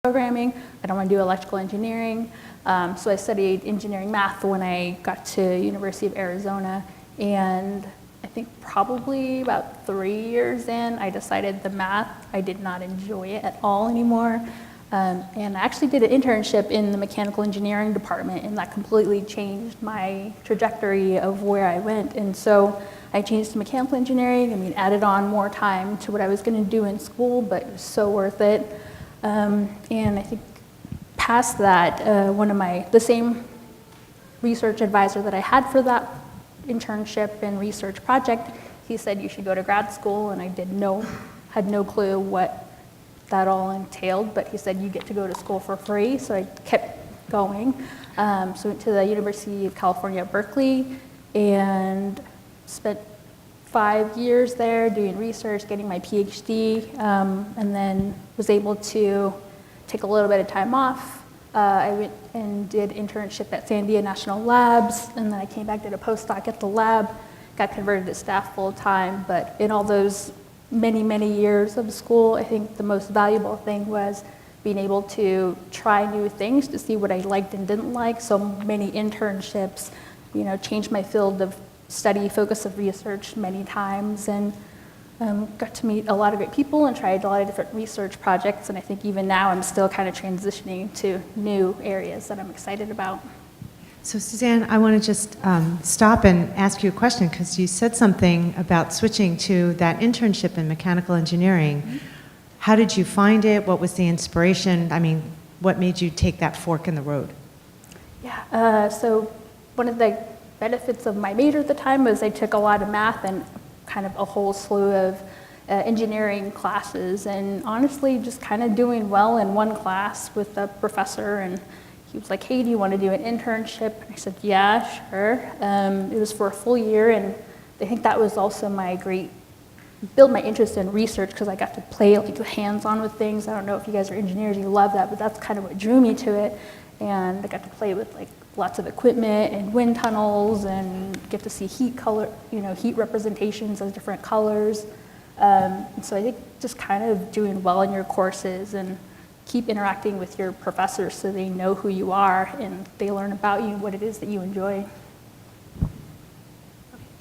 programming. I don't want to do electrical engineering. So I studied engineering math when I got to University of Arizona, and I think probably about 3 years in, I decided the math, I did not enjoy it at all anymore. And I actually did an internship in the mechanical engineering department, and that completely changed my trajectory of where I went. And so I changed to mechanical engineering. I mean, added on more time to what I was going to do in school, but it was so worth it. And I think past that, the same research advisor that I had for that internship and research project, he said you should go to grad school, and I had no clue what that all entailed, but he said you get to go to school for free, so I kept going. So I went to the University of California at Berkeley and spent 5 years there doing research, getting my PhD, and then was able to take a little bit of time off. I went and did internship at Sandia National Labs, and then I came back, did a postdoc at the lab, got converted to staff full time. But in all those many, many years of school, I think the most valuable thing was being able to try new things to see what I liked and didn't like. So many internships, changed my field of study, focus of research many times, and got to meet a lot of great people and tried a lot of different research projects. And I think even now I'm still kind of transitioning to new areas that I'm excited about. So Suzanne, I want to just stop and ask you a question, because you said something about switching to that internship in mechanical engineering. Mm-hmm. How did you find it? What was the inspiration? I mean, what made you take that fork in the road? Yeah, so one of the benefits of my major at the time was I took a lot of math and kind of a whole slew of engineering classes, and honestly just kind of doing well in one class with a professor, and he was like, hey, do you want to do an internship? I said, yeah, sure. It was for a full year, and I think that was also build my interest in research, because I got to play like hands-on with things. I don't know if you guys are engineers, you love that, but that's kind of what drew me to it. And I got to play with like lots of equipment and wind tunnels, and get to see heat representations as different colors. And so I think just kind of doing well in your courses and keep interacting with your professors so they know who you are and they learn about you and what it is that you enjoy.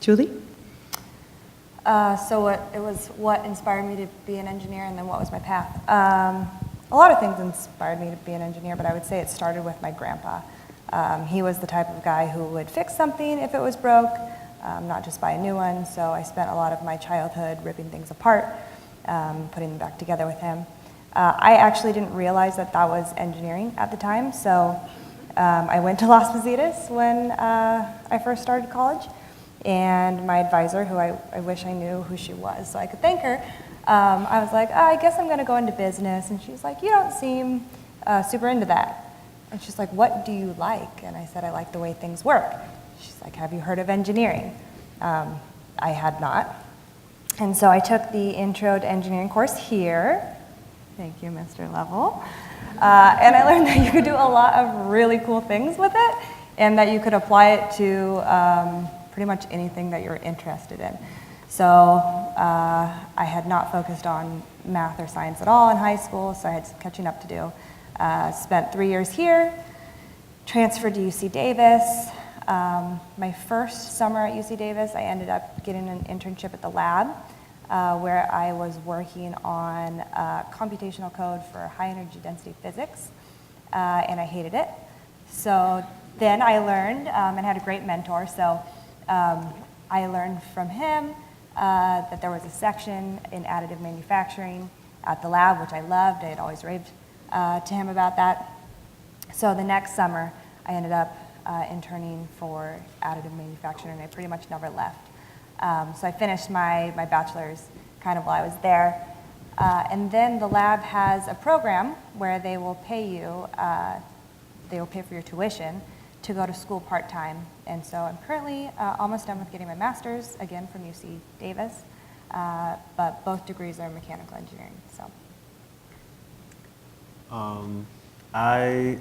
Julie? So it was what inspired me to be an engineer, and then what was my path. A lot of things inspired me to be an engineer, but I would say it started with my grandpa. He was the type of guy who would fix something if it was broke, not just buy a new one. So I spent a lot of my childhood ripping things apart, putting them back together with him. I actually didn't realize that was engineering at the time, so I went to Las Positas when I first started college, and my advisor, who I wish I knew who she was so I could thank her, I was like, I guess I'm going to go into business, and she's like, you don't seem super into that. And she's like, what do you like? And I said, I like the way things work. She's like, have you heard of engineering? I had not. And so I took the Intro to Engineering course here. Thank you, Mr. Level. And I learned that you could do a lot of really cool things with it, and that you could apply it to pretty much anything that you're interested in. So I had not focused on math or science at all in high school, so I had some catching up to do. Spent 3 years here, transferred to UC Davis. My first summer at UC Davis, I ended up getting an internship at the lab, where I was working on computational code for high energy density physics, and I hated it. So then I learned, and had a great mentor, so I learned from him that there was a section in additive manufacturing at the lab, which I loved. I had always raved to him about that. So the next summer, I ended up interning for additive manufacturing, and I pretty much never left. So I finished my bachelor's kind of while I was there. And then the lab has a program where they will pay you, they will pay for your tuition to go to school part-time. And so I'm currently almost done with getting my master's, again from UC Davis, but both degrees are mechanical engineering, so. I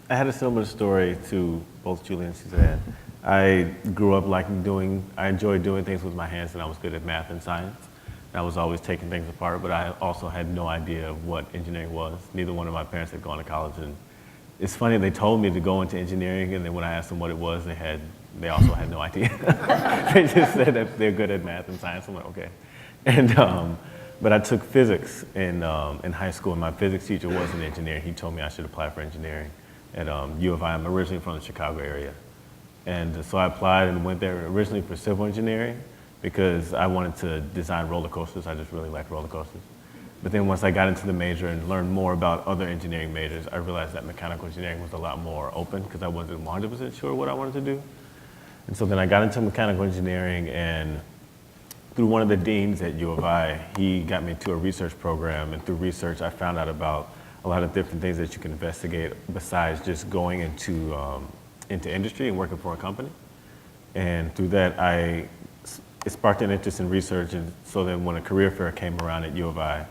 had a similar story to both Julie and Suzanne. I grew up I enjoyed doing things with my hands, and I was good at math and science. I was always taking things apart, but I also had no idea of what engineering was. Neither one of my parents had gone to college, and it's funny, they told me to go into engineering, and then when I asked them what it was, they also had no idea. They just said that they're good at math and science. I'm like, okay. And, but I took physics in high school, and my physics teacher was an engineer. He told me I should apply for engineering at U of I. I'm originally from the Chicago area. And so I applied and went there originally for civil engineering because I wanted to design roller coasters. I just really liked roller coasters. But then once I got into the major and learned more about other engineering majors, I realized that mechanical engineering was a lot more open because I wasn't 100% sure what I wanted to do. And so then I got into mechanical engineering, and through one of the deans at U of I, he got me to a research program, and through research I found out about a lot of different things that you can investigate besides just going into industry and working for a company. And through that, it sparked an interest in research, and so then when a career fair came around at U of I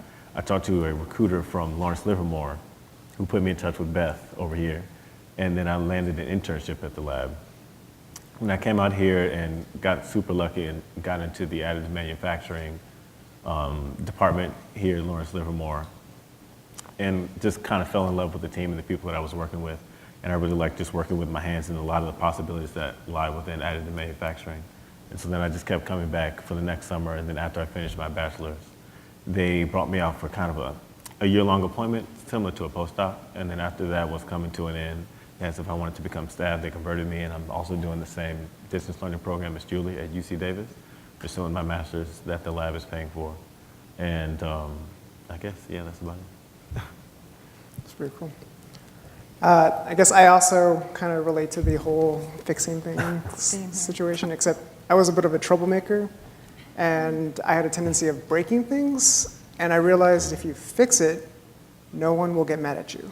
talked to a recruiter from Lawrence Livermore who put me in touch with Beth over here, and then I landed an internship at the lab. When I came out here and got super lucky and got into the additive manufacturing department here at Lawrence Livermore, and just kind of fell in love with the team and the people that I was working with, and I really liked just working with my hands and a lot of the possibilities that lie within additive manufacturing. And so then I just kept coming back for the next summer, and then after I finished my bachelor's, they brought me out for kind of a year-long appointment, similar to a postdoc, and then after that was coming to an end, they asked if I wanted to become staff. They converted me, and I'm also doing the same distance learning program as Julie at UC Davis, pursuing my master's that the lab is paying for. And I guess, yeah, that's about it. That's pretty cool. I guess I also kind of relate to the whole fixing things situation, except I was a bit of a troublemaker, and I had a tendency of breaking things, and I realized if you fix it, no one will get mad at you.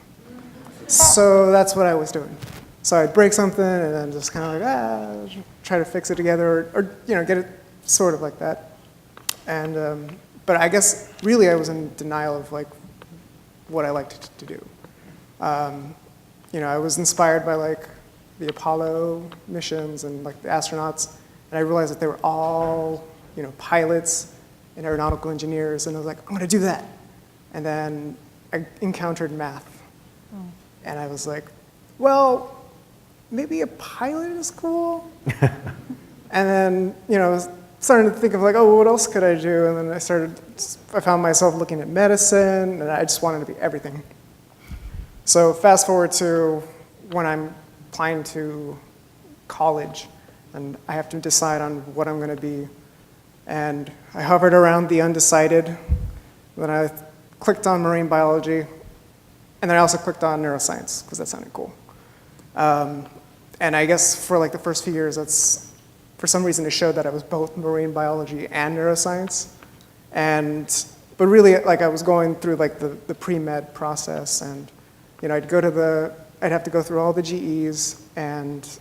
So that's what I was doing. So I'd break something, and then just kind of like, try to fix it together, or get it sort of like that. And but I guess really I was in denial of like what I liked to do. I was inspired by like the Apollo missions and like the astronauts, and I realized that they were all, pilots and aeronautical engineers, and I was like, I'm going to do that. And then I encountered math, and I was like, well, maybe a pilot is cool. And then, I was starting to think of like, oh, what else could I do? And then I found myself looking at medicine, and I just wanted to be everything. So fast forward to when I'm applying to college, and I have to decide on what I'm going to be. And I hovered around the undecided. Then I clicked on marine biology, and then I also clicked on neuroscience because that sounded cool. And I guess for like the first few years, that's for some reason it showed that I was both marine biology and neuroscience. But really, like I was going through like the pre-med process, and I'd have to go through all the GEs, and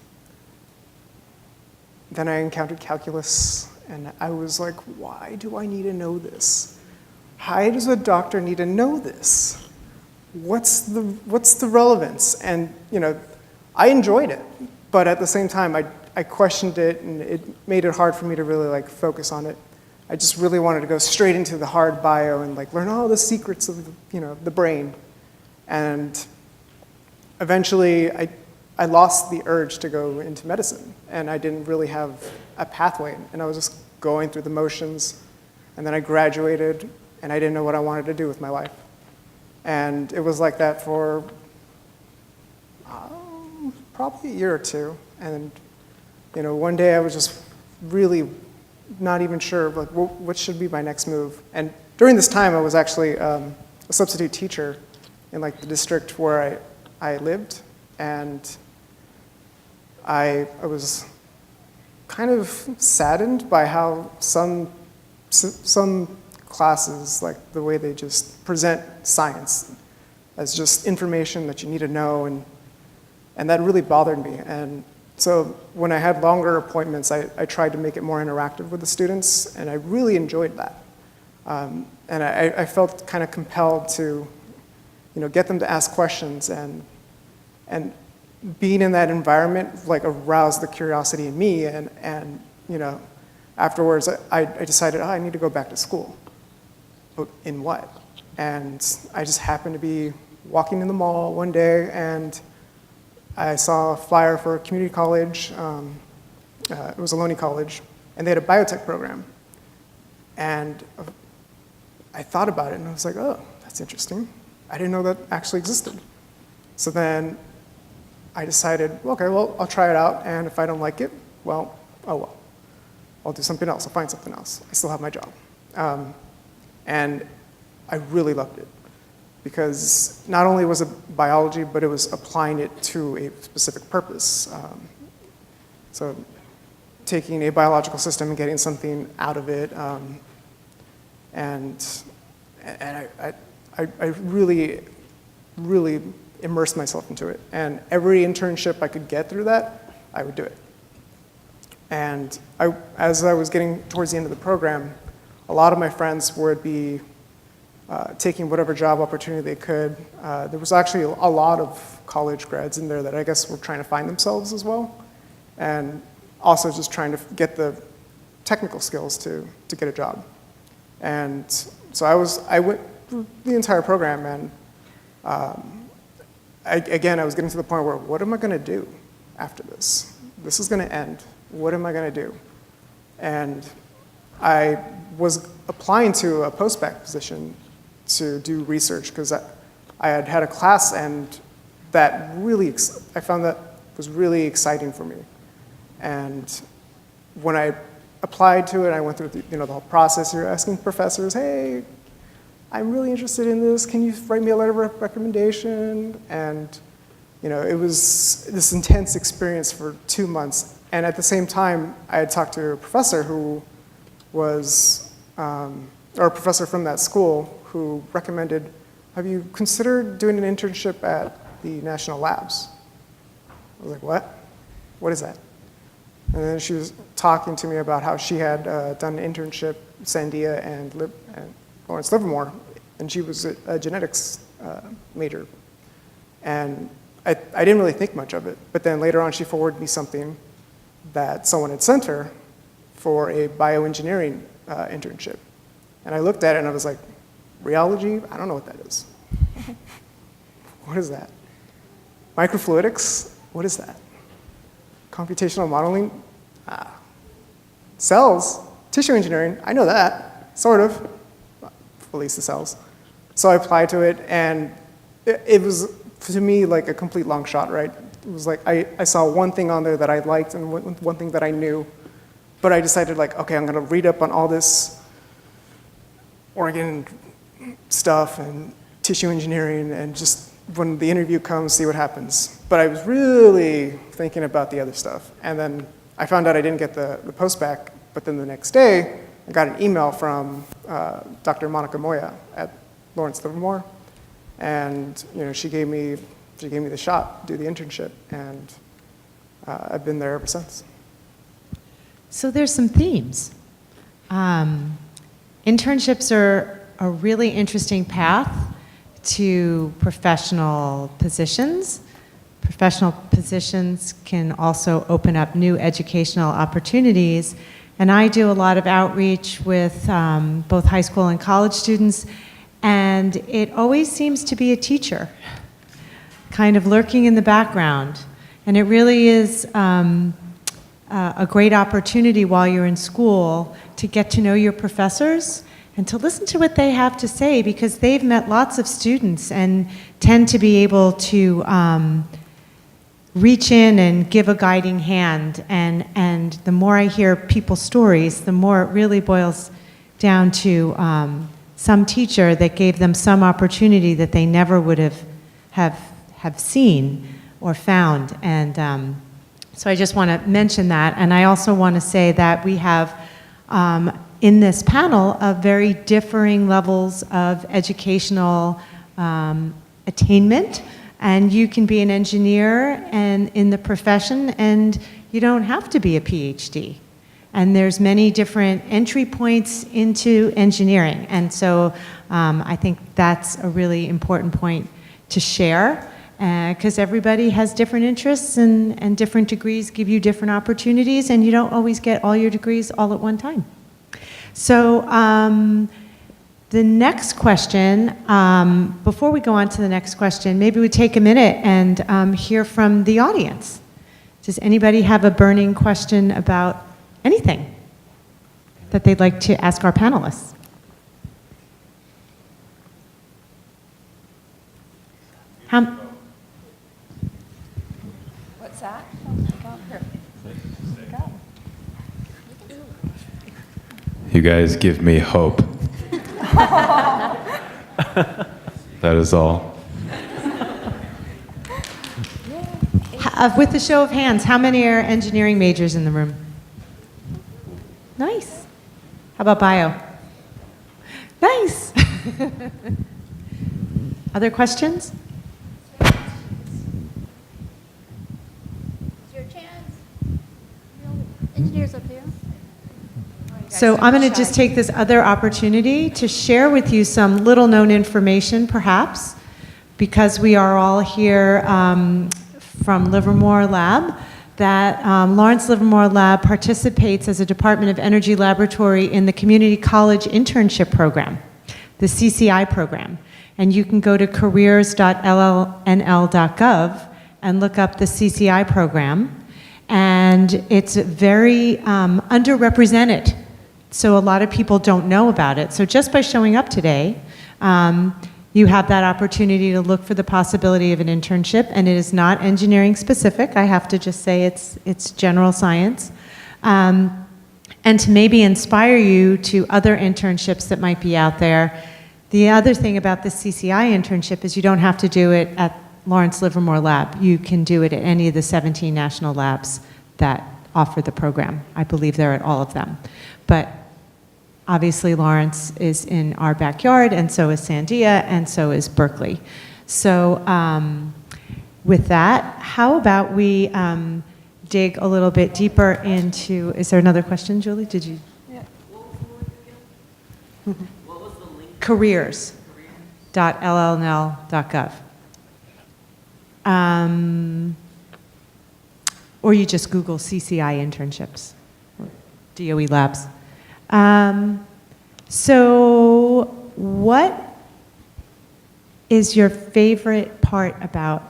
then I encountered calculus, and I was like, why do I need to know this? Why does a doctor need to know this? What's the relevance? And I enjoyed it, but at the same time, I questioned it, and it made it hard for me to really like focus on it. I just really wanted to go straight into the hard bio and like learn all the secrets of the brain. And eventually, I lost the urge to go into medicine, and I didn't really have a pathway, and I was just going through the motions. And then I graduated, and I didn't know what I wanted to do with my life. And it was like that for probably a year or two. And one day I was just really not even sure of like what should be my next move. And during this time, I was actually a substitute teacher in like the district where I lived, and I was kind of saddened by how some classes, like the way they just present science as just information that you need to know, and that really bothered me. And so when I had longer appointments, I tried to make it more interactive with the students, and I really enjoyed that. And I felt kind of compelled to get them to ask questions, and being in that environment like aroused the curiosity in me, and afterwards I decided, I need to go back to school. but in what? And I just happened to be walking in the mall one day, and I saw a flyer for a community college. It was Ohlone College, and they had a biotech program. And I thought about it, and I was like, oh, that's interesting. I didn't know that actually existed. So then I decided, okay, well, I'll try it out, and if I don't like it, well, oh well. I'll do something else. I'll find something else. I still have my job. And I really loved it, because not only was it biology, but it was applying it to a specific purpose. So taking a biological system and getting something out of it, and I really, really immersed myself into it. And every internship I could get through that, I would do it. And as I was getting towards the end of the program, a lot of my friends would be taking whatever job opportunity they could. There was actually a lot of college grads in there that I guess were trying to find themselves as well, and also just trying to get the technical skills to get a job. And so I went through the entire program, and I was getting to the point where, what am I going to do after this? This is going to end. What am I going to do? And I was applying to a postbac position to do research, because I had had a class, and that really, I found that was really exciting for me. And when I applied to it, I went through the whole process. You're asking professors, hey, I'm really interested in this. Can you write me a letter of recommendation? And it was this intense experience for 2 months. And at the same time, I had talked to a professor who was, or a professor from that school who recommended, have you considered doing an internship at the national labs? I was like, what? What is that? And then she was talking to me about how she had done an internship at Sandia and Lawrence Livermore, and she was a genetics major. And I didn't really think much of it, but then later on she forwarded me something that someone had sent her for a bioengineering internship. And I looked at it and I was like, rheology? I don't know what that is. What is that? Microfluidics? What is that? Computational modeling? Cells? Tissue engineering? I know that, sort of, at least the cells. So I applied to it, and it was, to me, like a complete long shot, right? It was like I saw one thing on there that I liked and one thing that I knew, but I decided, like, okay, I'm going to read up on all this organ stuff and tissue engineering, and just when the interview comes, see what happens. But I was really thinking about the other stuff. And then I found out I didn't get the postbac, but then the next day, I got an email from Dr. Monica Moya at Lawrence Livermore, and she gave me the shot to do the internship, and I've been there ever since. So there's some themes. Internships are a really interesting path to professional positions. Professional positions can also open up new educational opportunities. And I do a lot of outreach with both high school and college students, and it always seems to be a teacher kind of lurking in the background. And it really is a great opportunity while you're in school to get to know your professors and to listen to what they have to say, because they've met lots of students and tend to be able to reach in and give a guiding hand. And the more I hear people's stories, the more it really boils down to some teacher that gave them some opportunity that they never would have seen or found. And so I just want to mention that. And I also want to say that we have in this panel of very differing levels of educational attainment. And you can be an engineer and in the profession, and you don't have to be a PhD. And there's many different entry points into engineering. And so I think that's a really important point to share, because everybody has different interests, and different degrees give you different opportunities, and you don't always get all your degrees all at one time. So The next question, before we go on to the next question, maybe we take a minute and hear from the audience. Does anybody have a burning question about anything that they'd like to ask our panelists? What's that? You guys give me hope. That is all. With a show of hands, how many are engineering majors in the room? Nice. How about bio? Nice. Other questions? Your chance. Engineers up here. So I'm going to just take this other opportunity to share with you some little known information, perhaps, because we are all here from Livermore Lab, that Lawrence Livermore Lab participates as a Department of Energy laboratory in the Community College Internship Program, the CCI program. And you can go to careers.llnl.gov and look up the CCI program. And it's very underrepresented. So a lot of people don't know about it. So just by showing up today, you have that opportunity to look for the possibility of an internship, and it is not engineering specific. I have to just say it's general science. And to maybe inspire you to other internships that might be out there. The other thing about the CCI internship is you don't have to do it at Lawrence Livermore Lab. You can do it at any of the 17 national labs that offer the program. I believe they're at all of them. But obviously Lawrence is in our backyard, and so is Sandia, and so is Berkeley. So with that, how about we dig a little bit deeper into, is there another question, Julie? Did you? Yeah. What was the link? Careers.llnl.gov. Or you just Google CCI internships, or DOE labs. So what is your favorite part about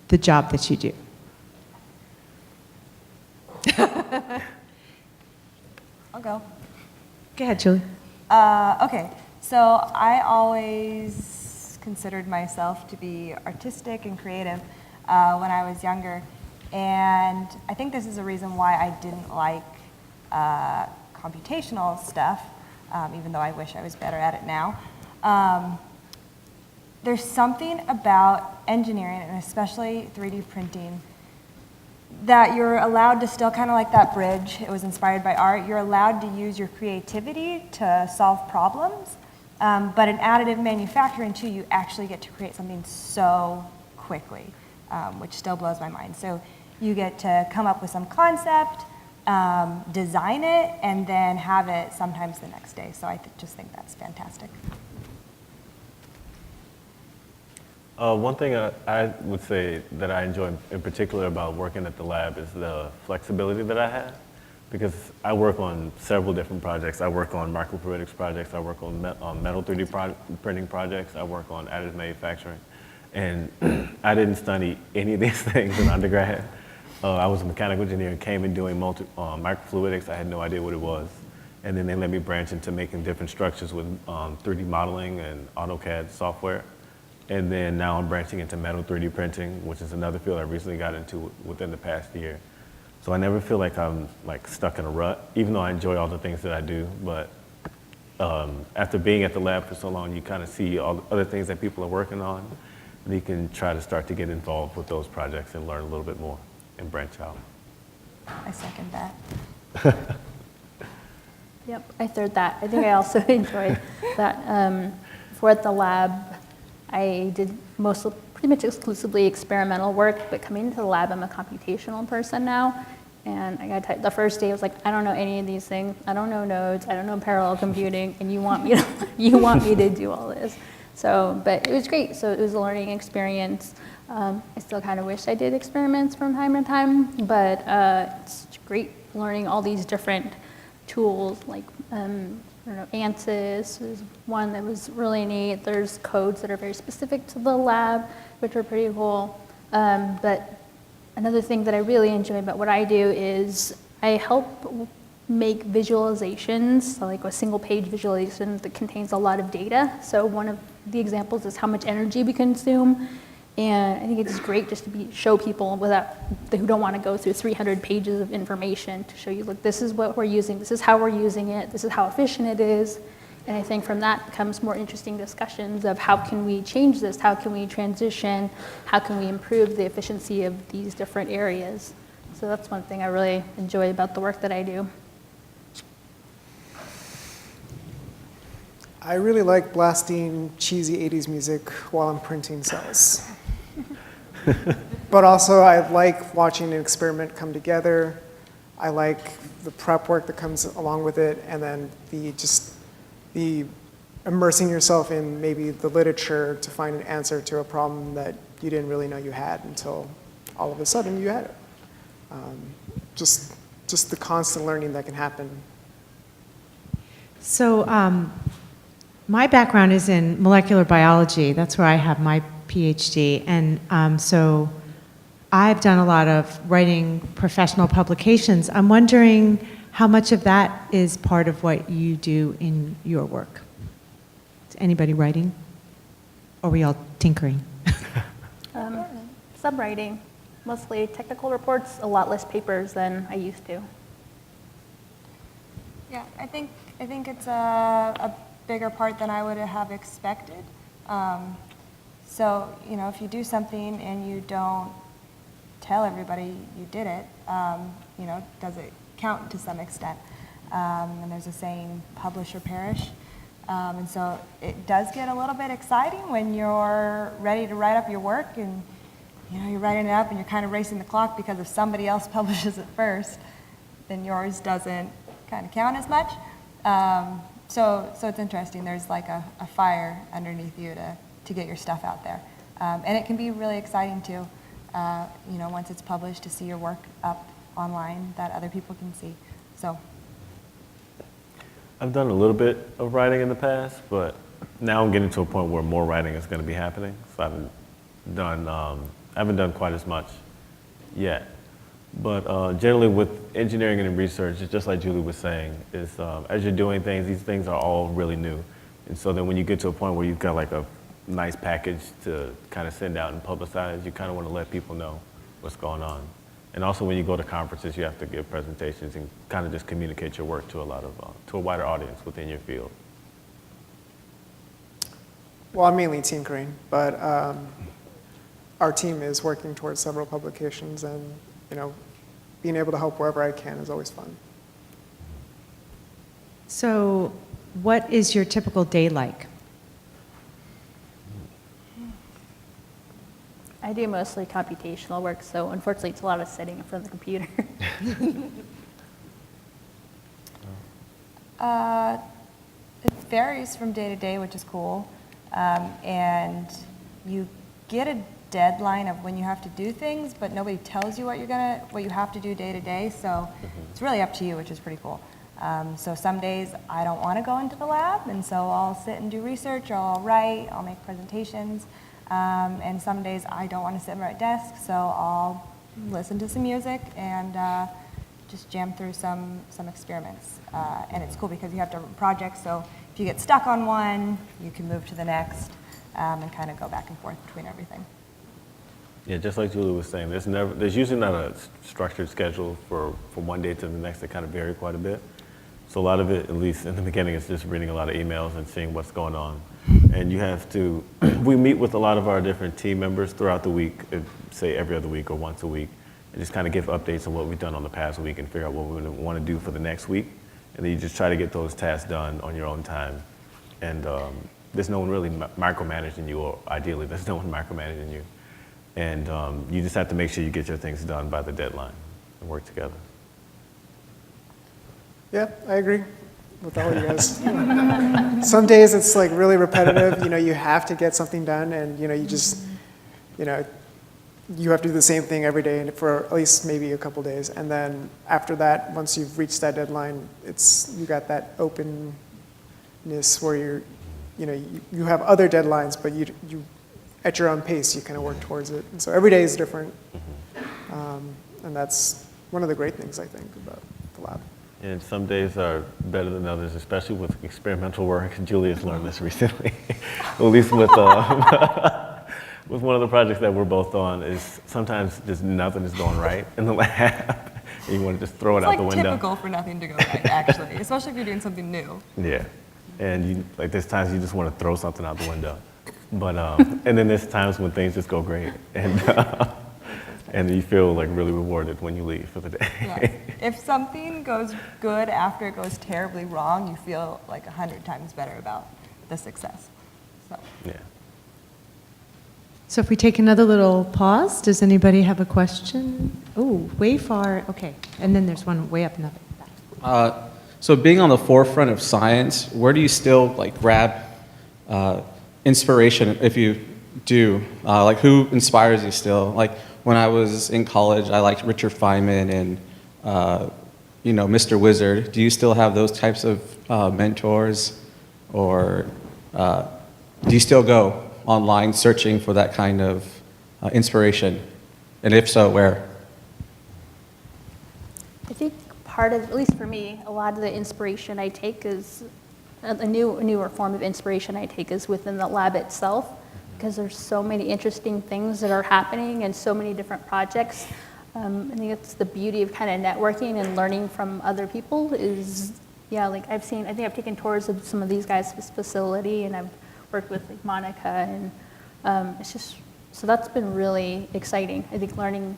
the job that you do? I'll go. Go ahead, Julie. Okay, so I always considered myself to be artistic and creative when I was younger. And I think this is a reason why I didn't like computational stuff, even though I wish I was better at it now. There's something about engineering, and especially 3D printing, that you're allowed to still, kind of like that bridge, it was inspired by art, you're allowed to use your creativity to solve problems, but in additive manufacturing too, you actually get to create something so quickly, which still blows my mind. So you get to come up with some concept, design it, and then have it sometimes the next day. So I just think that's fantastic. One thing I would say that I enjoy in particular about working at the lab is the flexibility that I have, because I work on several different projects. I work on microfluidics projects, I work on metal 3D printing projects, I work on additive manufacturing, and I didn't study any of these things in undergrad. I was a mechanical engineer and came in doing microfluidics. I had no idea what it was. And then they let me branch into making different structures with 3D modeling and AutoCAD software. And then now I'm branching into metal 3D printing, which is another field I recently got into within the past year. So I never feel like I'm like stuck in a rut, even though I enjoy all the things that I do. But after being at the lab for so long, you kind of see all the other things that people are working on, and you can try to start to get involved with those projects and learn a little bit more and branch out. I second that. Yep, I third that. I think I also enjoyed that. For at the lab, I did pretty much exclusively experimental work, but coming into the lab, I'm a computational person now. And I got the first day, I was like, I don't know any of these things. I don't know nodes. I don't know parallel computing, and you want me to do all this. So, but it was great. So it was a learning experience. I still kind of wish I did experiments from time to time, but it's great learning all these different tools like I don't know, ANSYS is one that was really neat. There's codes that are very specific to the lab, which are pretty cool. But another thing that I really enjoy about what I do is I help make visualizations, so like a single page visualization that contains a lot of data. So one of the examples is how much energy we consume. And I think it's great just to show people who don't want to go through 300 pages of information to show you, look, this is what we're using, this is how we're using it, this is how efficient it is. And I think from that comes more interesting discussions of how can we change this, how can we transition, how can we improve the efficiency of these different areas. So that's one thing I really enjoy about the work that I do. I really like blasting cheesy 80s music while I'm printing cells. But also, I like watching an experiment come together. I like the prep work that comes along with it, and then the immersing yourself in maybe the literature to find an answer to a problem that you didn't really know you had until all of a sudden you had it. Just the constant learning that can happen. So my background is in molecular biology. That's where I have my PhD. And so I've done a lot of writing professional publications. I'm wondering how much of that is part of what you do in your work. Is anybody writing? Or are we all tinkering? Subwriting, mostly technical reports, a lot less papers than I used to. Yeah, I think it's a bigger part than I would have expected. So, you know, if you do something and you don't tell everybody you did it, you know, does it count to some extent? And there's a saying, publish or perish. And so it does get a little bit exciting when you're ready to write up your work and, you know, you're writing it up and you're kind of racing the clock because if somebody else publishes it first, then yours doesn't kind of count as much. So it's interesting. There's like a fire underneath you to get your stuff out there. And it can be really exciting too, you know, once it's published, to see your work up online that other people can see. So I've done a little bit of writing in the past, but now I'm getting to a point where more writing is going to be happening. So I haven't done quite as much yet. But generally with engineering and research, it's just like Julie was saying, is as you're doing things, these things are all really new. And so then when you get to a point where you've got like a nice package to kind of send out and publicize, you kind of want to let people know what's going on. And also when you go to conferences, you have to give presentations and kind of just communicate your work to a wider audience within your field. Well, I'm mainly tinkering, but our team is working towards several publications, and you know, being able to help wherever I can is always fun. So what is your typical day like? I do mostly computational work, so unfortunately it's a lot of sitting in front of the computer. it varies from day to day, which is cool. And you get a deadline of when you have to do things, but nobody tells you what you have to do day to day. So it's really up to you, which is pretty cool. So some days I don't want to go into the lab, and so I'll sit and do research, or I'll write, I'll make presentations. And some days I don't want to sit at my desk, so I'll listen to some music and just jam through some experiments. And it's cool because you have different projects, so if you get stuck on one, you can move to the next and kind of go back and forth between everything. Yeah, just like Julie was saying, there's usually not a structured schedule from one day to the next. They kind of vary quite a bit. So a lot of it, at least in the beginning, is just reading a lot of emails and seeing what's going on. And you have to, we meet with a lot of our different team members throughout the week, say every other week or once a week, and just kind of give updates on what we've done on the past week and figure out what we want to do for the next week. And then you just try to get those tasks done on your own time. And there's no one really micromanaging you, or ideally there's no one micromanaging you. And you just have to make sure you get your things done by the deadline and work together. Yeah, I agree with all you guys. Some days it's like really repetitive. You know, you have to get something done, and you know, you have to do the same thing every day for at least maybe a couple days. And then after that, once you've reached that deadline, you got that open where you have other deadlines, but you at your own pace, you kind of work towards it. And so every day is different. And that's one of the great things, I think, about the lab. And some days are better than others, especially with experimental work. Julia's learned this recently, at least with with one of the projects that we're both on. Is sometimes just nothing is going right in the lab, and you want to just throw it out the window. It's typical for nothing to go right, actually, especially if you're doing something new. Yeah, and there's times you just want to throw something out the window, but and then there's times when things just go great, and you feel like really rewarded when you leave for the day. Yeah. If something goes good after it goes terribly wrong, you feel like 100 times better about the success. So. Yeah. So if we take another little pause, does anybody have a question? Oh, way far, okay. And then there's one way up in the back. So being on the forefront of science, where do you still grab inspiration if you do? Who inspires you still? When I was in college, I liked Richard Feynman and Mr. Wizard. Do you still have those types of mentors, or do you still go online searching for that kind of inspiration? And if so, where? I think part of, at least for me, a lot of the inspiration I take is, a newer form of inspiration I take is within the lab itself, because there's so many interesting things that are happening and so many different projects. I think it's the beauty of kind of networking and learning from other people is, I think I've taken tours of some of these guys' facility, and I've worked with Monica, and it's just, so that's been really exciting, I think, learning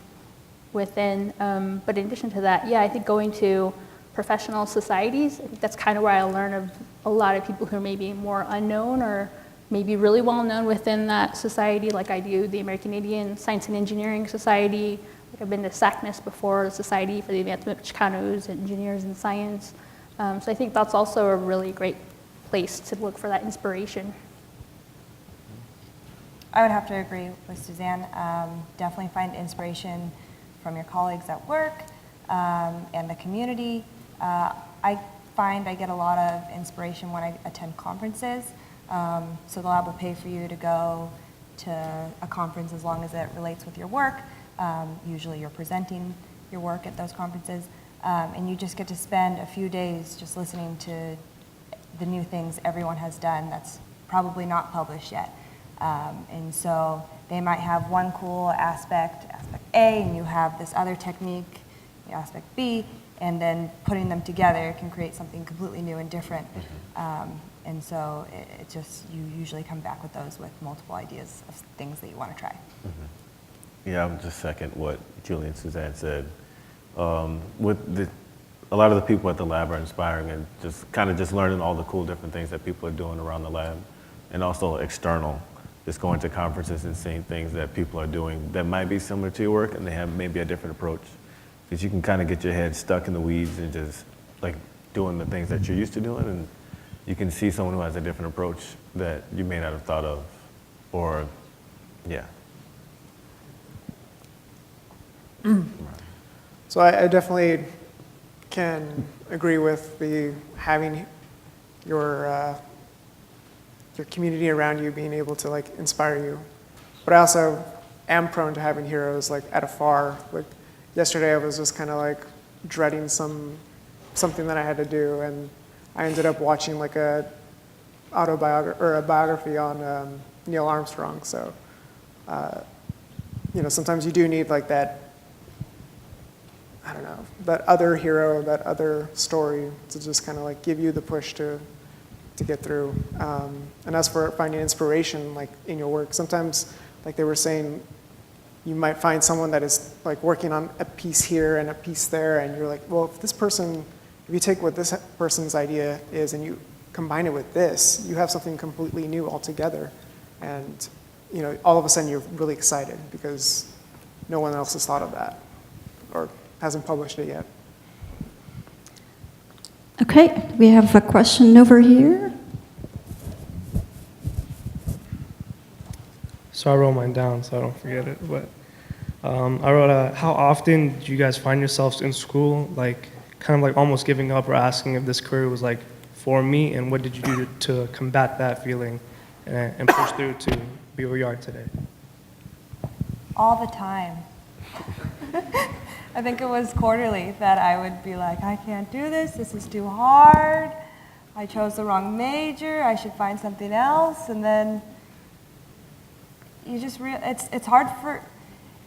within. But in addition to that, I think going to professional societies, I think that's kind of where I learn of a lot of people who are maybe more unknown or maybe really well known within that society, like I do the American Indian Science and Engineering Society. I've been to SACNIS before, the Society for the Advancement of Chicanos and Engineers in Science. So I think that's also a really great place to look for that inspiration. I would have to agree with Suzanne. Definitely find inspiration from your colleagues at work and the community. I find I get a lot of inspiration when I attend conferences. So the lab will pay for you to go to a conference as long as it relates with your work. Usually you're presenting your work at those conferences. And you just get to spend a few days just listening to the new things everyone has done that's probably not published yet. And so they might have one cool aspect A, and you have this other technique, aspect B, and then putting them together can create something completely new and different. And so it just, you usually come back with those with multiple ideas of things that you want to try. Yeah, I would just second what Julie and Suzanne said. A lot of the people at the lab are inspiring, and just learning all the cool different things that people are doing around the lab, and also external, just going to conferences and seeing things that people are doing that might be similar to your work, and they have maybe a different approach. Because you can kind of get your head stuck in the weeds and just doing the things that you're used to doing, and you can see someone who has a different approach that you may not have thought of, or, yeah. So I definitely can agree with having your community around you being able to inspire you. But I also am prone to having heroes at afar. Yesterday I was just kind of dreading something that I had to do, and I ended up watching a biography on Neil Armstrong. So sometimes you do need that, I don't know, that other hero, that other story to just kind of give you the push to get through. And as for finding inspiration in your work, sometimes they were saying, you might find someone that is working on a piece here and a piece there, and you're well, if you take what this person's idea is and you combine it with this, you have something completely new altogether. And all of a sudden you're really excited because no one else has thought of that or hasn't published it yet. Okay, we have a question over here. So I wrote mine down so I don't forget it. But I wrote, how often do you guys find yourselves in school, kind of almost giving up or asking if this career was for me, and what did you do to combat that feeling and push through to be where you are today? All the time. I think it was quarterly that I would be like, I can't do this. This is too hard. I chose the wrong major. I should find something else. And then you just it's hard for.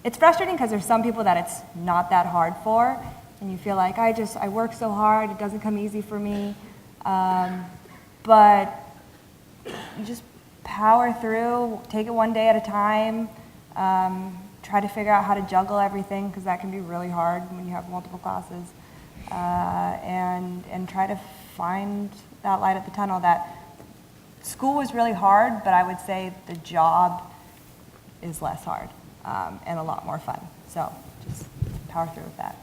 It's frustrating because there's some people that it's not that hard for, and you feel like I work so hard. It doesn't come easy for me. But you just power through. Take it one day at a time. Try to figure out how to juggle everything, because that can be really hard when you have multiple classes, and try to find that light at the tunnel. That school was really hard, but I would say the job is less hard and a lot more fun. So just power through with that.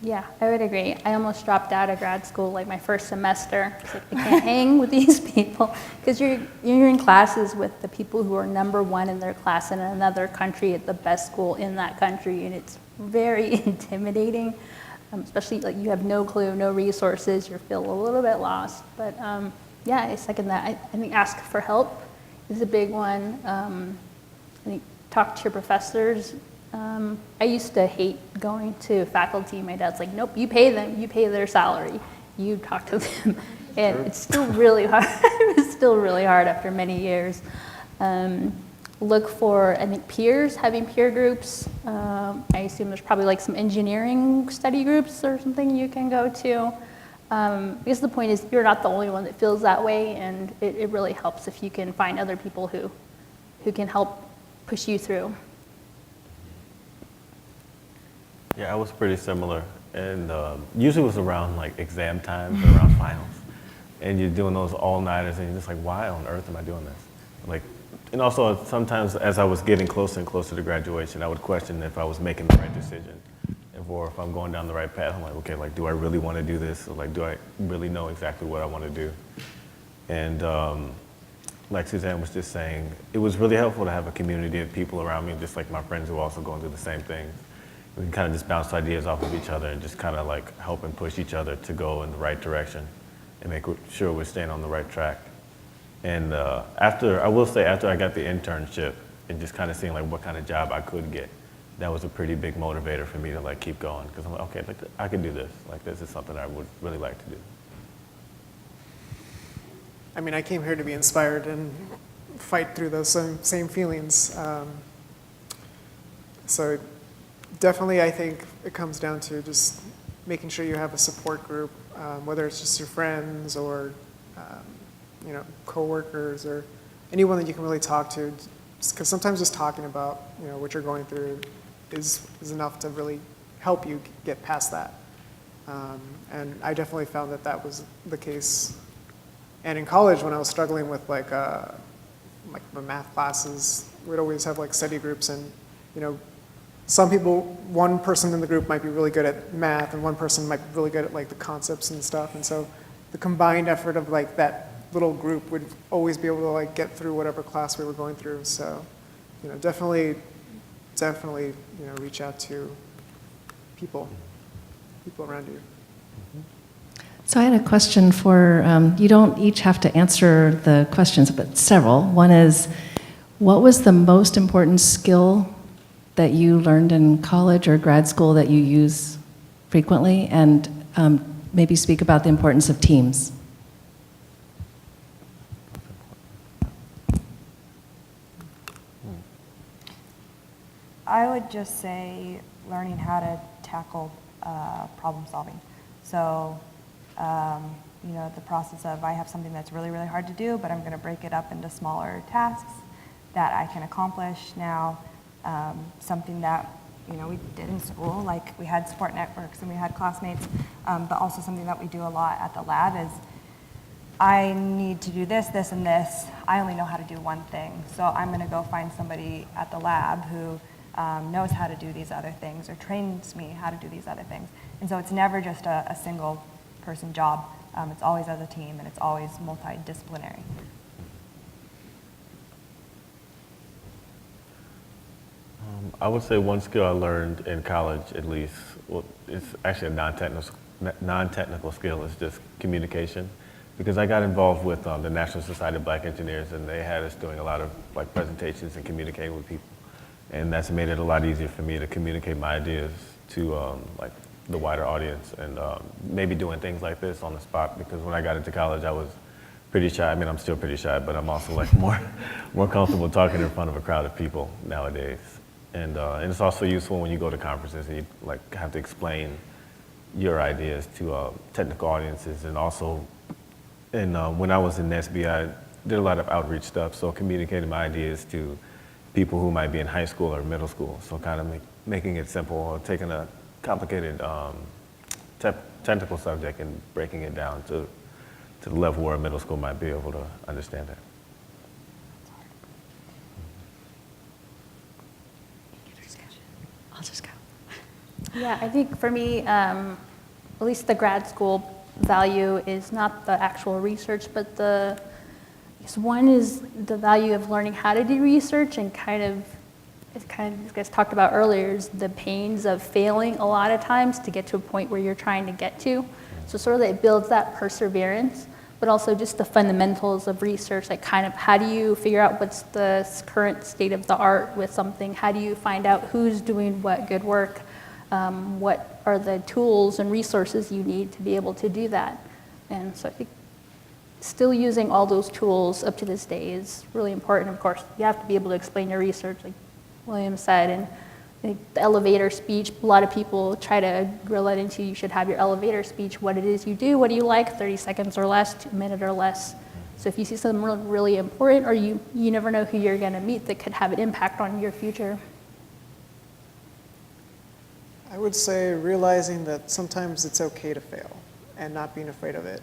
Yeah, I would agree. I almost dropped out of grad school like my first semester. It's like, I can't hang with these people, because you're in classes with the people who are #1 in their class in another country at the best school in that country, and it's very intimidating, especially like you have no clue, no resources, you feel a little bit lost. But yeah, I second that. I think ask for help is a big one. I think talk to your professors. I used to hate going to faculty. My dad's like, nope, you pay them, you pay their salary, you talk to them. And It's still really hard. It's still really hard after many years. Look for, I think, peers, having peer groups. I assume there's probably like some engineering study groups or something you can go to. Because the point is, you're not the only one that feels that way, and it really helps if you can find other people who can help push you through. Yeah, I was pretty similar, and usually it was around like exam times, or around finals, and you're doing those all-nighters, and you're just like, why on earth am I doing this? Like, and also sometimes as I was getting closer and closer to graduation, I would question if I was making the right decision, or if I'm going down the right path. I'm like, okay, like, do I really want to do this? Or like, do I really know exactly what I want to do? And like Suzanne was just saying, it was really helpful to have a community of people around me, just like my friends who are also going through the same things. We can kind of just bounce ideas off of each other and just kind of like help and push each other to go in the right direction and make sure we're staying on the right track. And I will say, after I got the internship and just kind of seeing like what kind of job I could get, that was a pretty big motivator for me to like keep going, because I'm like, okay, like I can do this. Like, this is something I would really like to do. I mean, I came here to be inspired and fight through those same feelings. So definitely, I think it comes down to just making sure you have a support group, whether it's just your friends or coworkers or anyone that you can really talk to. Because sometimes just talking about what you're going through is enough to really help you get past that. And I definitely found that was the case. And in college, when I was struggling with like my math classes, we'd always have like study groups, and some people, one person in the group might be really good at math, and one person might be really good at like the concepts and stuff. And so the combined effort of like that little group would always be able to like get through whatever class we were going through. So, definitely, reach out to people around you. So I had a question for, you don't each have to answer the questions, but several. One is, what was the most important skill that you learned in college or grad school that you use frequently? And maybe speak about the importance of teams. I would just say learning how to tackle problem solving. So, the process of, I have something that's really, really hard to do, but I'm going to break it up into smaller tasks that I can accomplish now. Something that, we did in school, like we had support networks and we had classmates, but also something that we do a lot at the lab is, I need to do this, this, and this. I only know how to do one thing. So I'm going to go find somebody at the lab who knows how to do these other things or trains me how to do these other things. And so it's never just a single person job. It's always as a team, and it's always multidisciplinary. I would say one skill I learned in college, at least, well, it's actually a non-technical non-technical skill is just communication. Because I got involved with the National Society of Black Engineers, and they had us doing a lot of like presentations and communicating with people. And that's made it a lot easier for me to communicate my ideas to like the wider audience, and maybe doing things like this on the spot, because when I got into college, I was pretty shy. I mean, I'm still pretty shy, but I'm also like more comfortable talking in front of a crowd of people nowadays. And it's also useful when you go to conferences and you like have to explain your ideas to technical audiences. And also, when I was in NSB, I did a lot of outreach stuff, so communicating my ideas to people who might be in high school or middle school. So kind of making it simple, or taking a complicated technical subject and breaking it down to the level where a middle school might be able to understand it. I'll just go. Yeah, I think for me, at least the grad school value is not the actual research, but one is the value of learning how to do research, and as you guys talked about earlier, is the pains of failing a lot of times to get to a point where you're trying to get to. So sort of it builds that perseverance, but also just the fundamentals of research, like kind of how do you figure out what's the current state of the art with something? How do you find out who's doing what good work? What are the tools and resources you need to be able to do that? And so I think still using all those tools up to this day is really important. Of course, you have to be able to explain your research, like William said, and I think the elevator speech, a lot of people try to grill that into you should have your elevator speech, what it is you do, what do you like, 30 seconds or less, 2 minutes or less. So if you see something really important, or you never know who you're going to meet that could have an impact on your future. I would say realizing that sometimes it's okay to fail and not being afraid of it.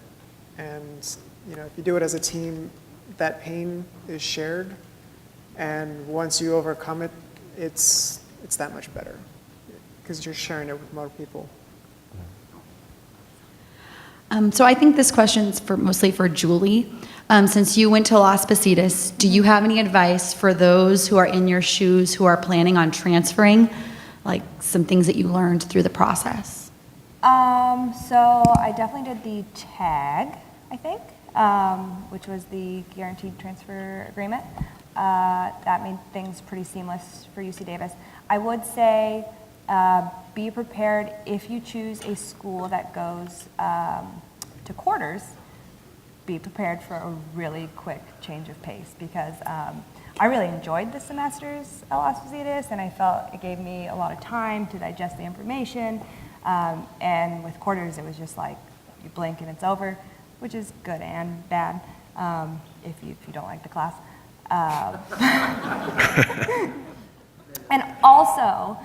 And if you do it as a team, that pain is shared. And once you overcome it, it's that much better because you're sharing it with more people. So I think this question's mostly for Julie. Since you went to Las Positas, do you have any advice for those who are in your shoes who are planning on transferring, like some things that you learned through the process? So I definitely did the TAG, I think, which was the Guaranteed Transfer Agreement. That made things pretty seamless for UC Davis. I would say be prepared if you choose a school that goes to quarters, be prepared for a really quick change of pace, because I really enjoyed the semesters at Las Positas, and I felt it gave me a lot of time to digest the information. And with quarters, it was just like you blink and it's over, which is good and bad if you don't like the class. And also,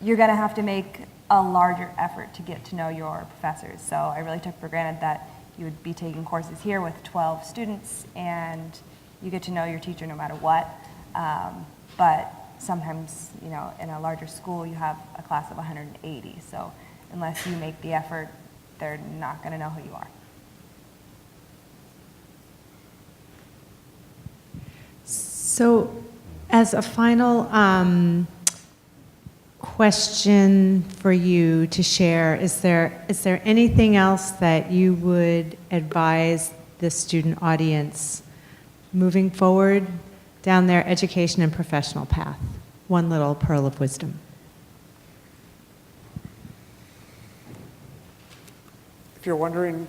you're going to have to make a larger effort to get to know your professors. So I really took for granted that you would be taking courses here with 12 students, and you get to know your teacher no matter what. But sometimes, in a larger school, you have a class of 180. So unless you make the effort, they're not going to know who you are. So, as a final question for you to share, is there anything else that you would advise the student audience moving forward down their education and professional path? One little pearl of wisdom. If you're wondering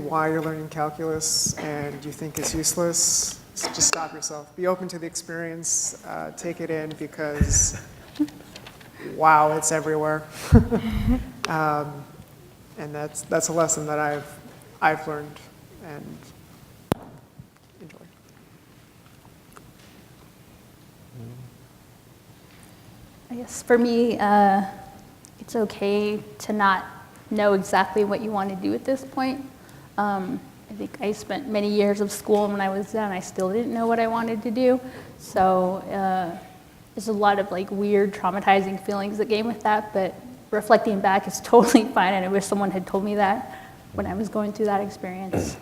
why you're learning calculus and you think it's useless, just stop yourself. Be open to the experience. Take it in, because wow, it's everywhere. And that's a lesson that I've learned and enjoyed. I guess for me, it's okay to not know exactly what you want to do at this point. I think I spent many years of school, and when I was done, I still didn't know what I wanted to do. So there's a lot of weird, traumatizing feelings that came with that, but reflecting back, it's totally fine, and I wish someone had told me that when I was going through that experience.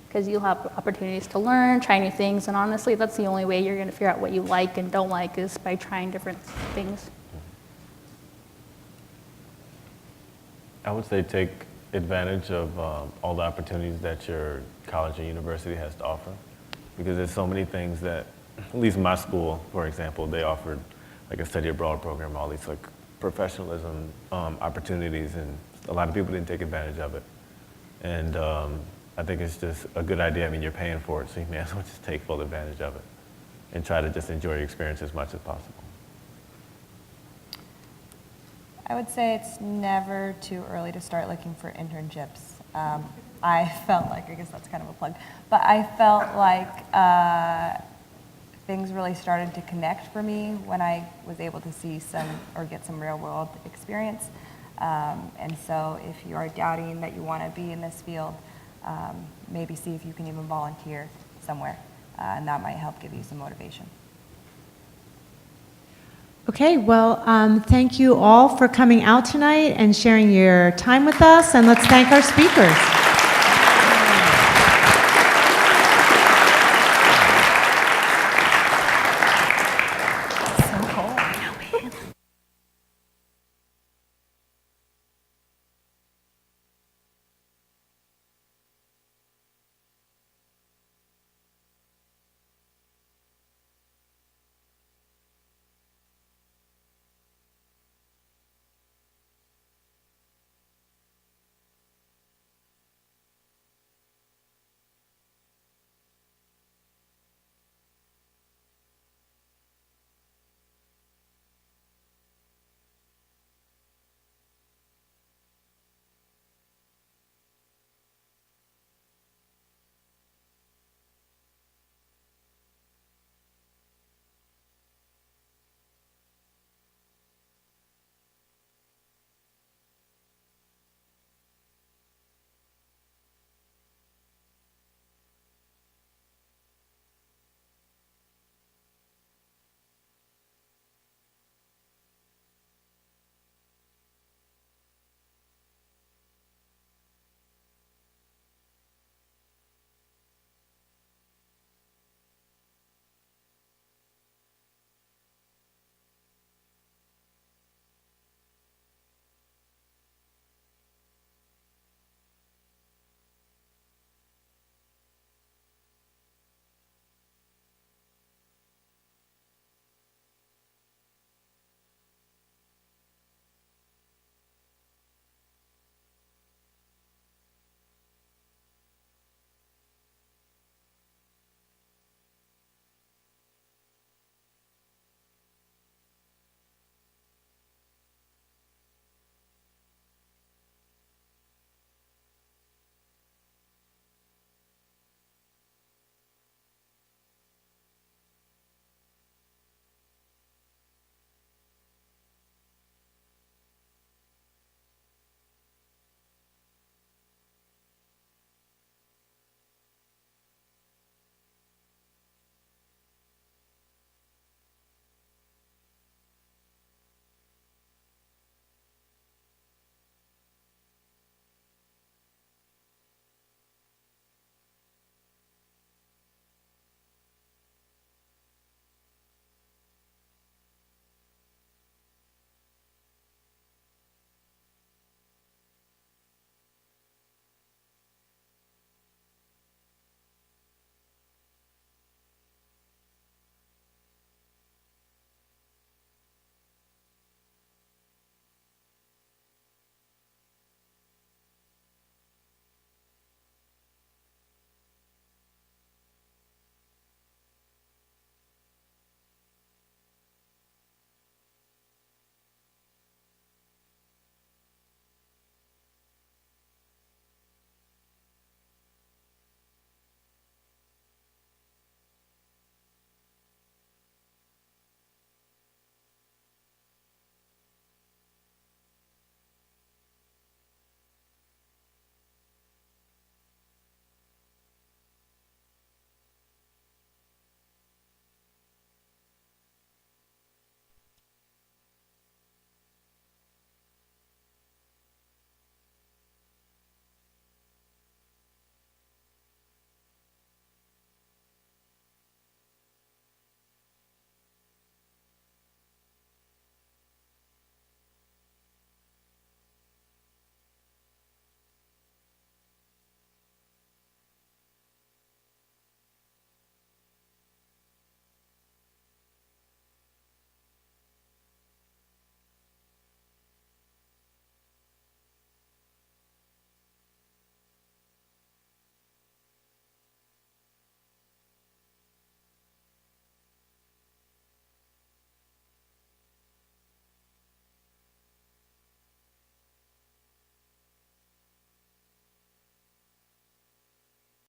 Because you'll have opportunities to learn, try new things, and honestly, that's the only way you're going to figure out what you like and don't like, is by trying different things. I would say take advantage of all the opportunities that your college or university has to offer, because there's so many things that, at least my school, for example, they offered like a study abroad program, all these like professionalism opportunities, and a lot of people didn't take advantage of it. And I think it's just a good idea. I mean, you're paying for it, so you may as well just take full advantage of it and try to just enjoy your experience as much as possible. I would say it's never too early to start looking for internships. I felt like, I guess that's kind of a plug, but I felt like things really started to connect for me when I was able to see some or get some real world experience. And so if you are doubting that you want to be in this field, maybe see if you can even volunteer somewhere, and that might help give you some motivation. Okay, well, thank you all for coming out tonight and sharing your time with us, and let's thank our speakers.